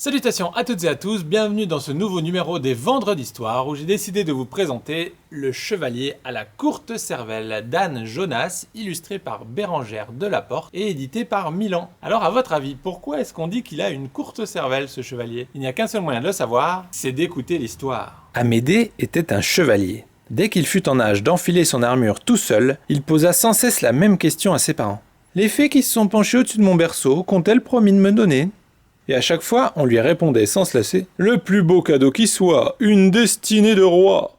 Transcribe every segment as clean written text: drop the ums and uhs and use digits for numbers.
Salutations à toutes et à tous, bienvenue dans ce nouveau numéro des Vendredis d'Histoire où j'ai décidé de vous présenter Le Chevalier à la courte cervelle d'Anne Jonas, illustré par Bérengère Delaporte et édité par Milan. Alors à votre avis, pourquoi est-ce qu'on dit qu'il a une courte cervelle ce chevalier? Il n'y a qu'un seul moyen de le savoir, c'est d'écouter l'histoire. Amédée était un chevalier. Dès qu'il fut en âge d'enfiler son armure tout seul, il posa sans cesse la même question à ses parents. « Les fées qui se sont penchées au-dessus de mon berceau, qu'ont-elles promis de me donner ?» Et à chaque fois, on lui répondait sans se lasser « Le plus beau cadeau qui soit, une destinée de roi !»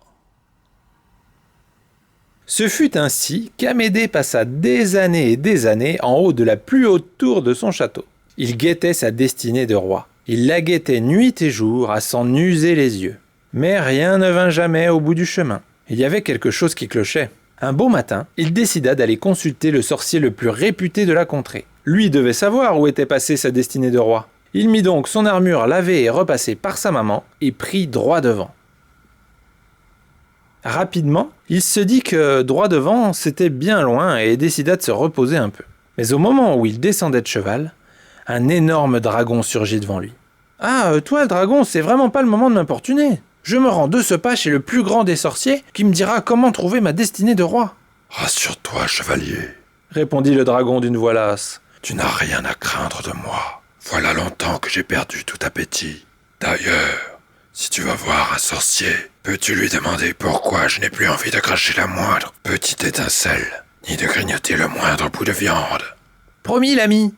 Ce fut ainsi qu'Amédée passa des années et des années en haut de la plus haute tour de son château. Il guettait sa destinée de roi. Il la guettait nuit et jour à s'en user les yeux. Mais rien ne vint jamais au bout du chemin. Il y avait quelque chose qui clochait. Un beau matin, il décida d'aller consulter le sorcier le plus réputé de la contrée. Lui devait savoir où était passée sa destinée de roi. Il mit donc son armure lavée et repassée par sa maman et prit droit devant. Rapidement, il se dit que droit devant, c'était bien loin et décida de se reposer un peu. Mais au moment où il descendait de cheval, un énorme dragon surgit devant lui. « Ah, toi le dragon, c'est vraiment pas le moment de m'importuner. Je me rends de ce pas chez le plus grand des sorciers qui me dira comment trouver ma destinée de roi. »« Rassure-toi, chevalier, répondit le dragon d'une voix lasse. Tu n'as rien à craindre de moi. Voilà longtemps que j'ai perdu tout appétit. D'ailleurs, si tu vas voir un sorcier, peux-tu lui demander pourquoi je n'ai plus envie de cracher la moindre petite étincelle, ni de grignoter le moindre bout de viande. »« Promis, l'ami,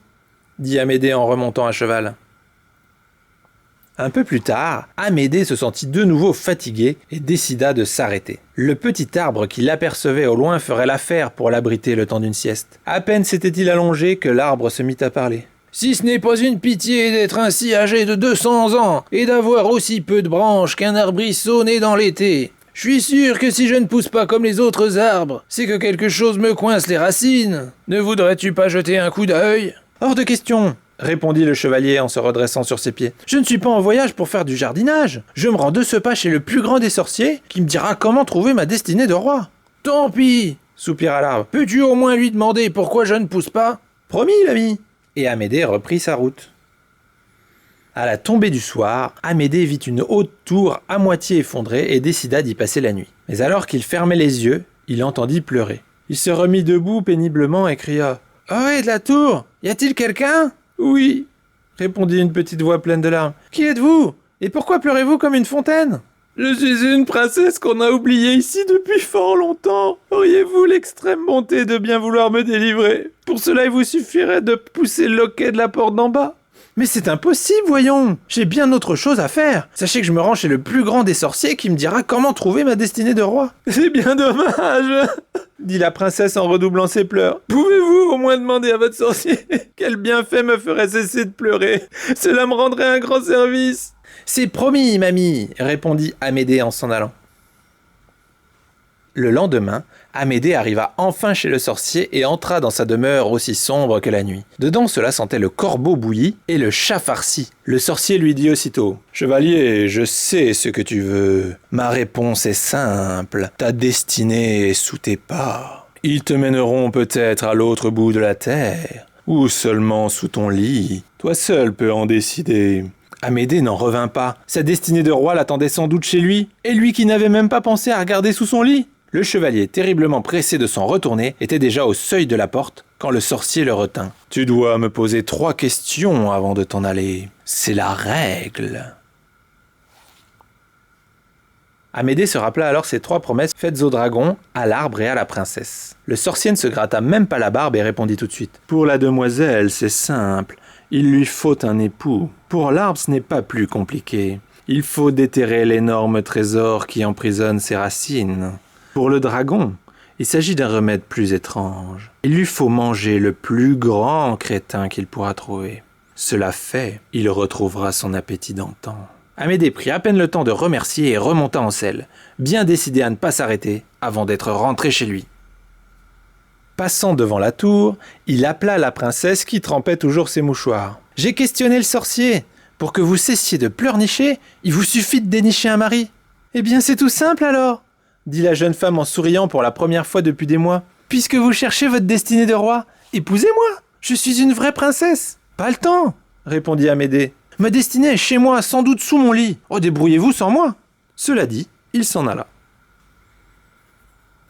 dit Amédée en remontant à cheval. Un peu plus tard, Amédée se sentit de nouveau fatigué et décida de s'arrêter. Le petit arbre qu'il apercevait au loin ferait l'affaire pour l'abriter le temps d'une sieste. À peine s'était-il allongé que l'arbre se mit à parler. « Si ce n'est pas une pitié d'être ainsi âgé de 200 ans et d'avoir aussi peu de branches qu'un arbrisseau né dans l'été. Je suis sûr que si je ne pousse pas comme les autres arbres, c'est que quelque chose me coince les racines. Ne voudrais-tu pas jeter un coup d'œil ?»« Hors de question !» répondit le chevalier en se redressant sur ses pieds. « Je ne suis pas en voyage pour faire du jardinage. Je me rends de ce pas chez le plus grand des sorciers qui me dira comment trouver ma destinée de roi. »« Tant pis !» soupira l'arbre. « Peux-tu au moins lui demander pourquoi je ne pousse pas ?»« Promis, l'ami !» Et Amédée reprit sa route. À la tombée du soir, Amédée vit une haute tour à moitié effondrée et décida d'y passer la nuit. Mais alors qu'il fermait les yeux, il entendit pleurer. Il se remit debout péniblement et cria « Ohé, de la tour, y a-t-il quelqu'un ?»« Oui, répondit une petite voix pleine de larmes. Qui êtes-vous? Et pourquoi pleurez-vous comme une fontaine ? Je suis une princesse qu'on a oubliée ici depuis fort longtemps. Auriez-vous l'extrême bonté de bien vouloir me délivrer? Pour cela, il vous suffirait de pousser le loquet de la porte d'en bas. » « Mais c'est impossible, voyons. J'ai bien autre chose à faire. Sachez que je me rends chez le plus grand des sorciers qui me dira comment trouver ma destinée de roi. »« C'est bien dommage, dit la princesse en redoublant ses pleurs. Pouvez-vous au moins demander à votre sorcier quel bienfait me ferait cesser de pleurer? Cela me rendrait un grand service. »« C'est promis, mamie, répondit Amédée en s'en allant. Le lendemain, Amédée arriva enfin chez le sorcier et entra dans sa demeure aussi sombre que la nuit. Dedans, cela sentait le corbeau bouilli et le chat farci. Le sorcier lui dit aussitôt « Chevalier, je sais ce que tu veux. Ma réponse est simple. Ta destinée est sous tes pas. Ils te mèneront peut-être à l'autre bout de la terre, ou seulement sous ton lit. Toi seul peux en décider. » Amédée n'en revint pas. Sa destinée de roi l'attendait sans doute chez lui, et lui qui n'avait même pas pensé à regarder sous son lit. Le chevalier, terriblement pressé de s'en retourner, était déjà au seuil de la porte quand le sorcier le retint. « Tu dois me poser 3 questions avant de t'en aller. C'est la règle. » Amédée se rappela alors ces 3 promesses faites au dragon, à l'arbre et à la princesse. Le sorcier ne se gratta même pas la barbe et répondit tout de suite. « Pour la demoiselle, c'est simple. Il lui faut un époux. Pour l'arbre, ce n'est pas plus compliqué. Il faut déterrer l'énorme trésor qui emprisonne ses racines. Pour le dragon, il s'agit d'un remède plus étrange. Il lui faut manger le plus grand crétin qu'il pourra trouver. Cela fait, il retrouvera son appétit d'antan. » Amédée prit à peine le temps de remercier et remonta en selle, bien décidé à ne pas s'arrêter avant d'être rentré chez lui. Passant devant la tour, il appela la princesse qui trempait toujours ses mouchoirs. « J'ai questionné le sorcier. Pour que vous cessiez de pleurnicher, il vous suffit de dénicher un mari. »« Eh bien, c'est tout simple alors !» dit la jeune femme en souriant pour la première fois depuis des mois. « Puisque vous cherchez votre destinée de roi, épousez-moi. Je suis une vraie princesse. »« Pas le temps, répondit Amédée. Ma destinée est chez moi, sans doute sous mon lit. Oh, débrouillez-vous sans moi. » Cela dit, il s'en alla.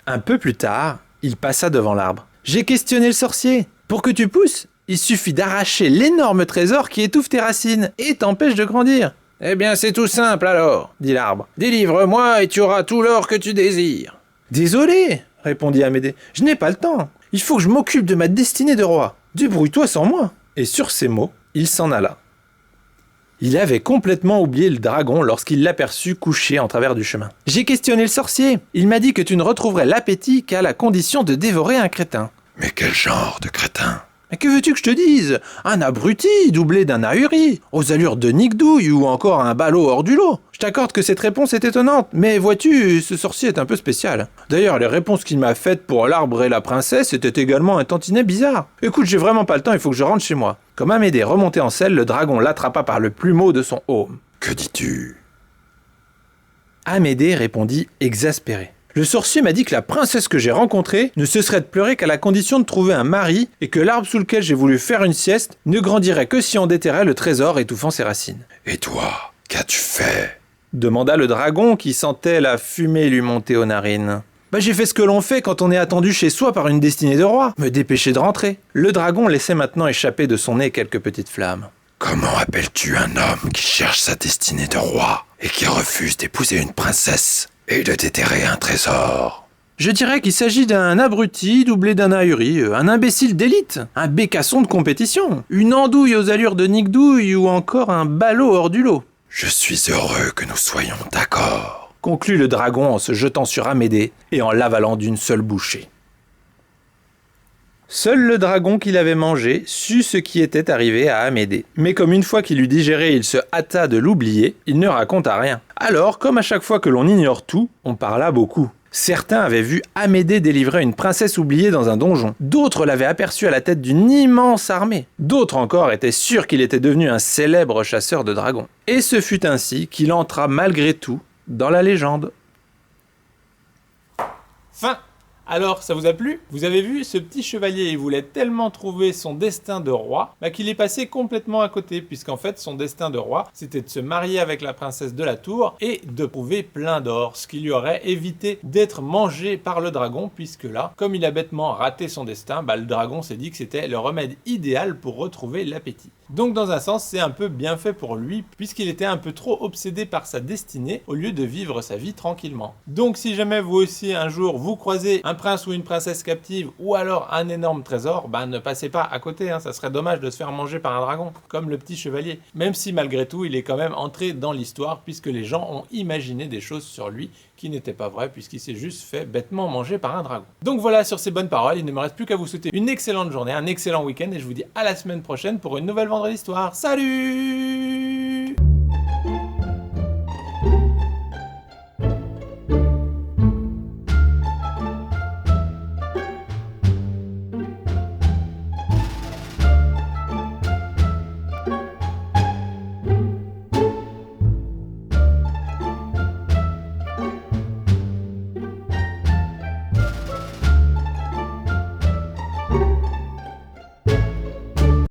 Un peu plus tard, il passa devant l'arbre. « J'ai questionné le sorcier. Pour que tu pousses, il suffit d'arracher l'énorme trésor qui étouffe tes racines et t'empêche de grandir. »« Eh bien, c'est tout simple alors, » dit l'arbre. « Délivre-moi et tu auras tout l'or que tu désires. »« Désolé, » répondit Amédée, « je n'ai pas le temps. Il faut que je m'occupe de ma destinée de roi. Débrouille-toi sans moi. » Et sur ces mots, il s'en alla. Il avait complètement oublié le dragon lorsqu'il l'aperçut couché en travers du chemin. « J'ai questionné le sorcier. Il m'a dit que tu ne retrouverais l'appétit qu'à la condition de dévorer un crétin. » « Mais quel genre de crétin ?» « Mais que veux-tu que je te dise ? Un abruti doublé d'un ahuri, aux allures de Nick-Douille ou encore un ballot hors du lot. Je t'accorde que cette réponse est étonnante, mais vois-tu, ce sorcier est un peu spécial. D'ailleurs, les réponses qu'il m'a faites pour l'arbre et la princesse étaient également un tantinet bizarre. Écoute, j'ai vraiment pas le temps, il faut que je rentre chez moi. » Comme Amédée remontait en selle, le dragon l'attrapa par le plumeau de son aume. « Que dis-tu » Amédée répondit exaspéré. Le sorcier m'a dit que la princesse que j'ai rencontrée ne cesserait de pleurer qu'à la condition de trouver un mari et que l'arbre sous lequel j'ai voulu faire une sieste ne grandirait que si on déterrait le trésor étouffant ses racines. « Et toi, qu'as-tu fait ?» demanda le dragon qui sentait la fumée lui monter aux narines. « J'ai fait ce que l'on fait quand on est attendu chez soi par une destinée de roi, me dépêcher de rentrer. » Le dragon laissait maintenant échapper de son nez quelques petites flammes. « Comment appelles-tu un homme qui cherche sa destinée de roi et qui refuse d'épouser une princesse et de déterrer un trésor ?» Je dirais qu'il s'agit d'un abruti doublé d'un ahuri, un imbécile d'élite, un bécasson de compétition, une andouille aux allures de Nick-Douille ou encore un ballot hors du lot. « Je suis heureux que nous soyons d'accord, » conclut le dragon en se jetant sur Amédée et en l'avalant d'une seule bouchée. Seul le dragon qui l'avait mangé sut ce qui était arrivé à Amédée. Mais comme une fois qu'il eut digéré, il se hâta de l'oublier, il ne raconta rien. Alors, comme à chaque fois que l'on ignore tout, on parla beaucoup. Certains avaient vu Amédée délivrer une princesse oubliée dans un donjon. D'autres l'avaient aperçu à la tête d'une immense armée. D'autres encore étaient sûrs qu'il était devenu un célèbre chasseur de dragons. Et ce fut ainsi qu'il entra malgré tout dans la légende. Fin. Alors, ça vous a plu ? Vous avez vu, ce petit chevalier, il voulait tellement trouver son destin de roi, qu'il est passé complètement à côté, puisqu'en fait, son destin de roi, c'était de se marier avec la princesse de la tour et de trouver plein d'or, ce qui lui aurait évité d'être mangé par le dragon, puisque là, comme il a bêtement raté son destin, le dragon s'est dit que c'était le remède idéal pour retrouver l'appétit. Donc dans un sens, c'est un peu bien fait pour lui, puisqu'il était un peu trop obsédé par sa destinée, au lieu de vivre sa vie tranquillement. Donc si jamais vous aussi, un jour, vous croisez un prince ou une princesse captive, ou alors un énorme trésor, ne passez pas à côté, ça serait dommage de se faire manger par un dragon, comme le petit chevalier. Même si malgré tout, il est quand même entré dans l'histoire, puisque les gens ont imaginé des choses sur lui qui n'étaient pas vraies, puisqu'il s'est juste fait bêtement manger par un dragon. Donc voilà, sur ces bonnes paroles, il ne me reste plus qu'à vous souhaiter une excellente journée, un excellent week-end, et je vous dis à la semaine prochaine pour une nouvelle Vendredi Histoire. Salut!